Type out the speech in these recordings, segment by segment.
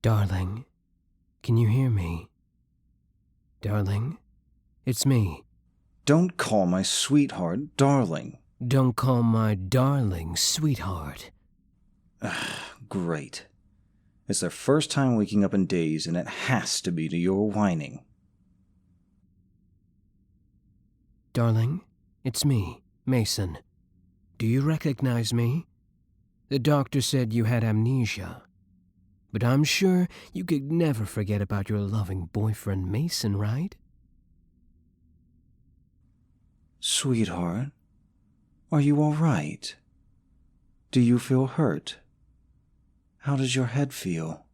Darling, can you hear me? Darling, it's me. Don't call my sweetheart darling. Don't call my darling sweetheart. Great. It's their first time waking up in days, and it has to be to your whining. Darling, it's me, Mason. Do you recognize me? The doctor said you had amnesia. But I'm sure you could never forget about your loving boyfriend Mason, right? Sweetheart, are you all right? Do you feel hurt? How does your head feel?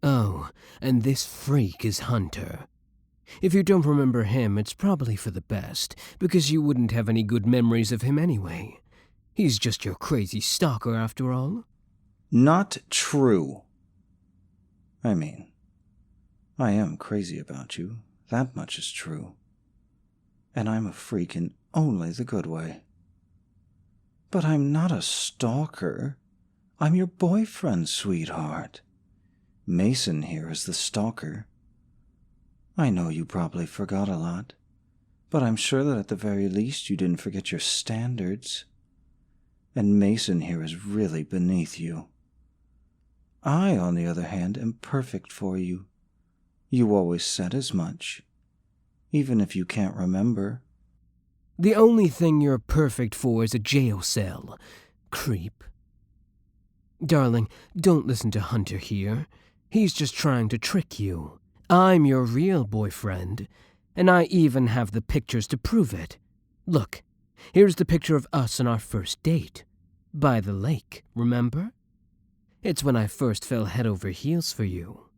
Oh, and this freak is Hunter. If you don't remember him, it's probably for the best, because you wouldn't have any good memories of him anyway. He's just your crazy stalker after all. Not true. I mean, I am crazy about you. That much is true. And I'm a freak in only the good way. But I'm not a stalker. I'm your boyfriend, sweetheart. Mason here is the stalker. I know you probably forgot a lot, but I'm sure that at the very least you didn't forget your standards. And Mason here is really beneath you. I, on the other hand, am perfect for you. You always said as much, even if you can't remember. The only thing you're perfect for is a jail cell, creep. Darling, don't listen to Hunter here. He's just trying to trick you. I'm your real boyfriend, and I even have the pictures to prove it. Look, here's the picture of us on our first date. By the lake, remember? It's when I first fell head over heels for you.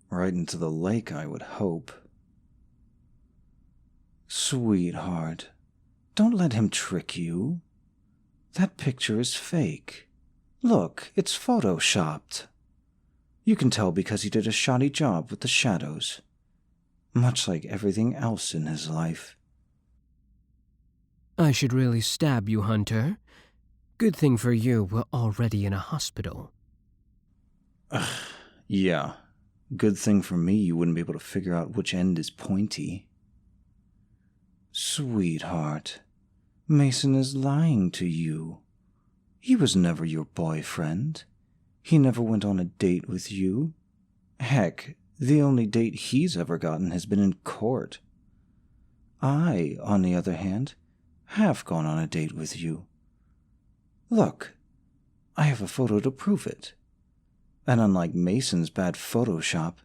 Right into the lake, I would hope. Sweetheart, don't let him trick you. That picture is fake. Look, it's photoshopped. You can tell because he did a shoddy job with the shadows. Much like everything else in his life. I should really stab you, Hunter. Good thing for you, we're already in a hospital. Yeah. Good thing for me you wouldn't be able to figure out which end is pointy. Sweetheart, Mason is lying to you. He was never your boyfriend. He never went on a date with you. Heck, the only date he's ever gotten has been in court. I, on the other hand, have gone on a date with you. Look, I have a photo to prove it. And unlike Mason's bad Photoshop,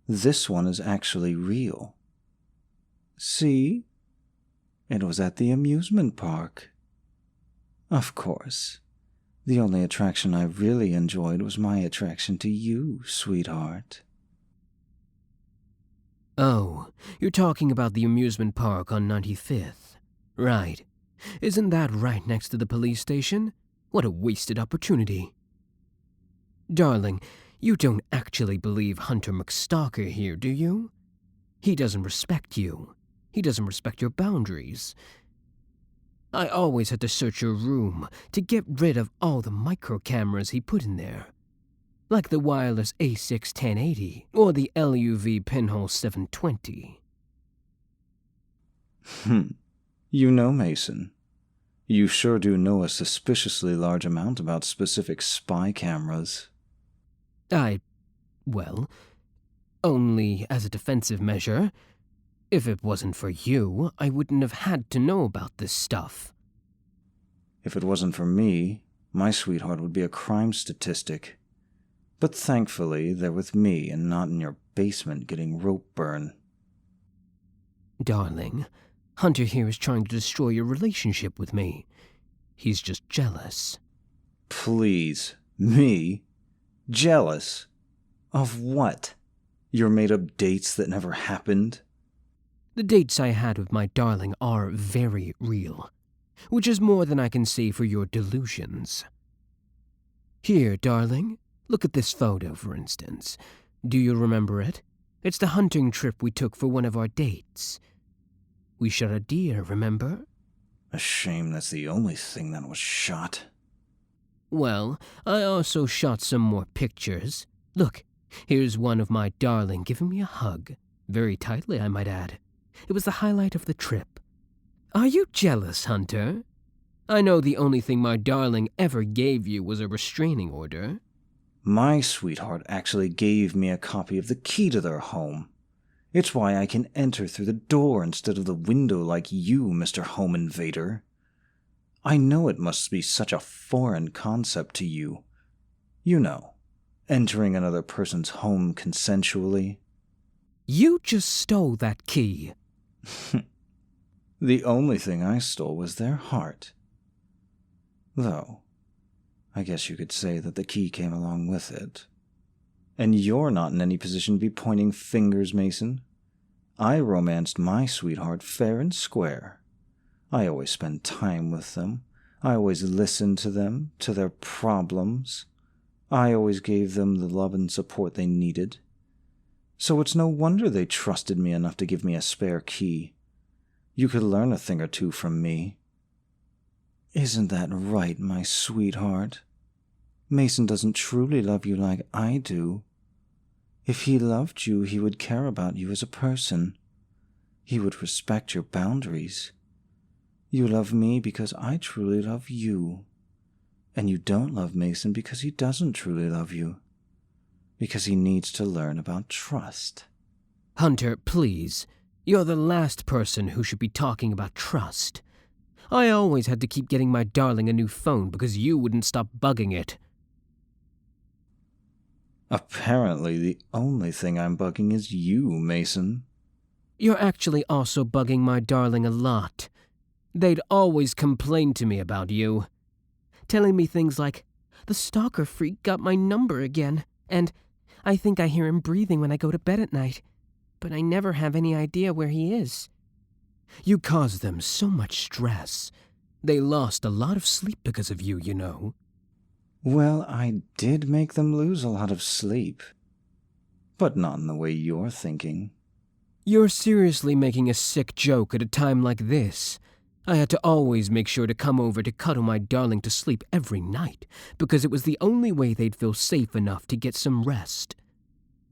this one is actually real. See? It was at the amusement park. Of course. The only attraction I really enjoyed was my attraction to you, sweetheart. Oh, you're talking about the amusement park on 95th. Right. Isn't that right next to the police station? What a wasted opportunity. Darling, you don't actually believe Hunter McStalker here, do you? He doesn't respect you. He doesn't respect your boundaries. I always had to search your room to get rid of all the micro cameras he put in there. Like the wireless A6 1080 or the LUV pinhole 720. You know, Mason. You sure do know a suspiciously large amount about specific spy cameras. Well, only as a defensive measure. If it wasn't for you, I wouldn't have had to know about this stuff. If it wasn't for me, my sweetheart would be a crime statistic. But thankfully, they're with me and not in your basement getting rope burn. Darling, Hunter here is trying to destroy your relationship with me. He's just jealous. Please, me? Jealous? Of what? Your made-up dates that never happened? The dates I had with my darling are very real, which is more than I can say for your delusions. Here, darling, look at this photo, for instance. Do you remember it? It's the hunting trip we took for one of our dates. We shot a deer, remember? A shame that's the only thing that was shot. Well, I also shot some more pictures. Look, here's one of my darling giving me a hug. Very tightly, I might add. It was the highlight of the trip. Are you jealous, Hunter? I know the only thing my darling ever gave you was a restraining order. My sweetheart actually gave me a copy of the key to their home. It's why I can enter through the door instead of the window like you, Mr. Home Invader. I know it must be such a foreign concept to you. You know, entering another person's home consensually. You just stole that key. The only thing I stole was their heart. Though, I guess you could say that the key came along with it. And you're not in any position to be pointing fingers, Mason. I romanced my sweetheart fair and square. I always spent time with them. I always listened to them, to their problems. I always gave them the love and support they needed. So it's no wonder they trusted me enough to give me a spare key. You could learn a thing or two from me. Isn't that right, my sweetheart? Mason doesn't truly love you like I do. If he loved you, he would care about you as a person. He would respect your boundaries. You love me because I truly love you. And you don't love Mason because he doesn't truly love you. Because he needs to learn about trust. Hunter, please. You're the last person who should be talking about trust. I always had to keep getting my darling a new phone because you wouldn't stop bugging it. Apparently, the only thing I'm bugging is you, Mason. You're actually also bugging my darling a lot. They'd always complain to me about you. Telling me things like, "The stalker freak got my number again," and "I think I hear him breathing when I go to bed at night, but I never have any idea where he is." You caused them so much stress. They lost a lot of sleep because of you, you know. Well, I did make them lose a lot of sleep. But not in the way you're thinking. You're seriously making a sick joke at a time like this. I had to always make sure to come over to cuddle my darling to sleep every night, because it was the only way they'd feel safe enough to get some rest.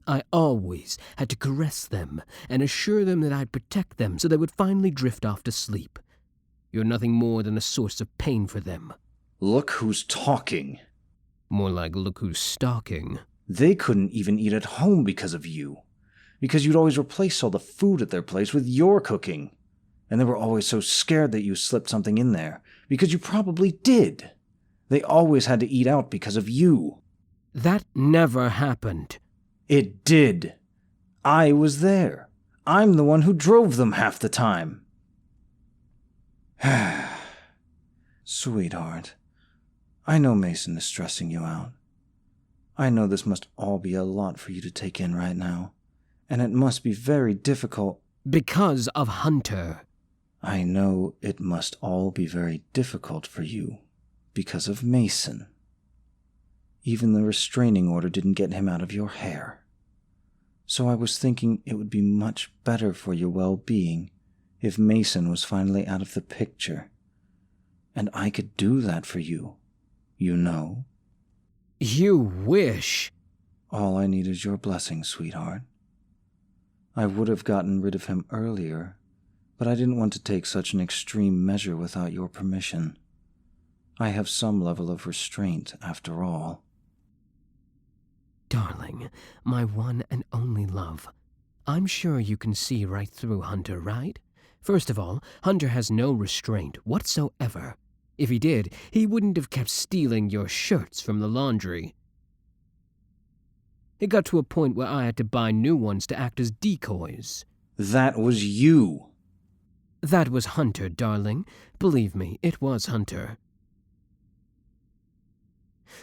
I always had to caress them and assure them that I'd protect them so they would finally drift off to sleep. You're nothing more than a source of pain for them. Look who's talking. More like look who's stalking. They couldn't even eat at home because of you. Because you'd always replace all the food at their place with your cooking. And they were always so scared that you slipped something in there. Because you probably did. They always had to eat out because of you. That never happened. It did. I was there. I'm the one who drove them half the time. Sweetheart, I know Mason is stressing you out. I know this must all be a lot for you to take in right now, and it must be very difficult. Because of Hunter. I know it must all be very difficult for you because of Mason. Even the restraining order didn't get him out of your hair. So I was thinking it would be much better for your well-being if Mason was finally out of the picture. And I could do that for you, you know. You wish. All I need is your blessing, sweetheart. I would have gotten rid of him earlier, but I didn't want to take such an extreme measure without your permission. I have some level of restraint, after all. Darling, my one and only love, I'm sure you can see right through Hunter, right? First of all, Hunter has no restraint whatsoever. If he did, he wouldn't have kept stealing your shirts from the laundry. It got to a point where I had to buy new ones to act as decoys. That was you. That was Hunter, darling. Believe me, it was Hunter.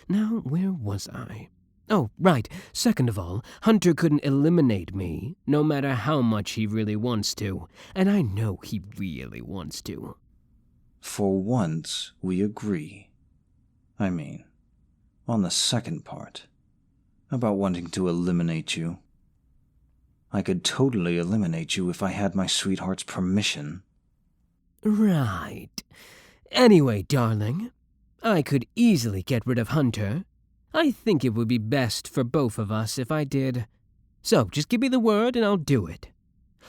Now, where was I? Oh, right. Second of all, Hunter couldn't eliminate me, no matter how much he really wants to. And I know he really wants to. For once, we agree. I mean, on the second part, about wanting to eliminate you. I could totally eliminate you if I had my sweetheart's permission. Right. Anyway, darling, I could easily get rid of Hunter. I think it would be best for both of us if I did. So just give me the word and I'll do it.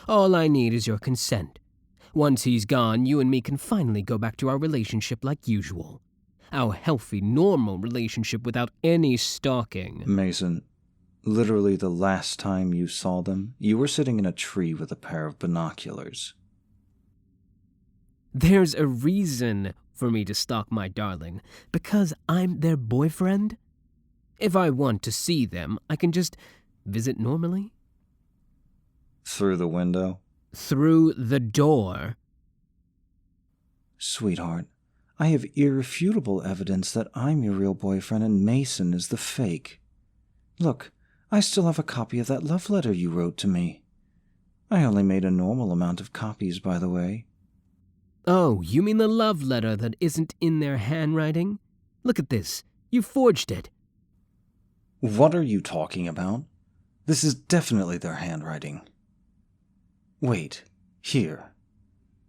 All I need is your consent. Once he's gone, you and me can finally go back to our relationship like usual. Our healthy, normal relationship without any stalking. Mason, literally the last time you saw them, you were sitting in a tree with a pair of binoculars. There's a reason for me to stalk my darling, because I'm their boyfriend. If I want to see them, I can just visit normally. Through the window? Through the door. Sweetheart, I have irrefutable evidence that I'm your real boyfriend and Mason is the fake. Look, I still have a copy of that love letter you wrote to me. I only made a normal amount of copies, by the way. Oh, you mean the love letter that isn't in their handwriting? Look at this. You forged it. What are you talking about? This is definitely their handwriting. Wait, here.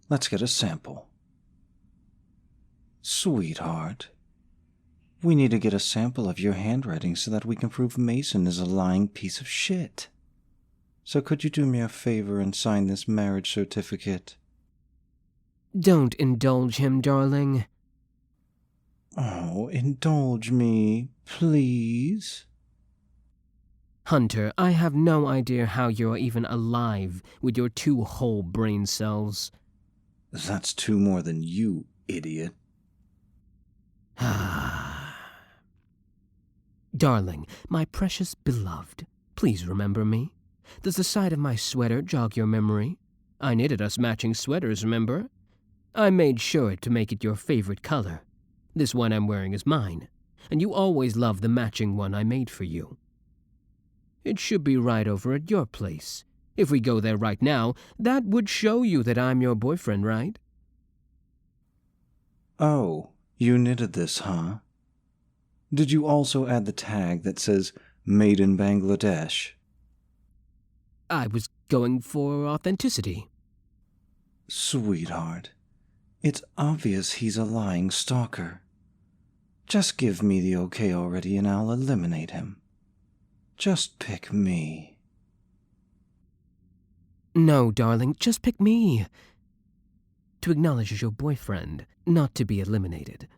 Let's get a sample. Sweetheart, we need to get a sample of your handwriting so that we can prove Mason is a lying piece of shit. So could you do me a favor and sign this marriage certificate? Don't indulge him, darling. Oh, indulge me, please. Hunter, I have no idea how you're even alive with your 2 whole brain cells. That's 2 more than you, idiot. Darling, my precious beloved, please remember me. Does the side of my sweater jog your memory? I knitted us matching sweaters, remember? I made sure to make it your favorite color. This one I'm wearing is mine, and you always love the matching one I made for you. It should be right over at your place. If we go there right now, that would show you that I'm your boyfriend, right? Oh, you knitted this, huh? Did you also add the tag that says, Made in Bangladesh? I was going for authenticity. Sweetheart, it's obvious he's a lying stalker. Just give me the okay already and I'll eliminate him. Just pick me. No, darling, just pick me. To acknowledge as your boyfriend, not to be eliminated.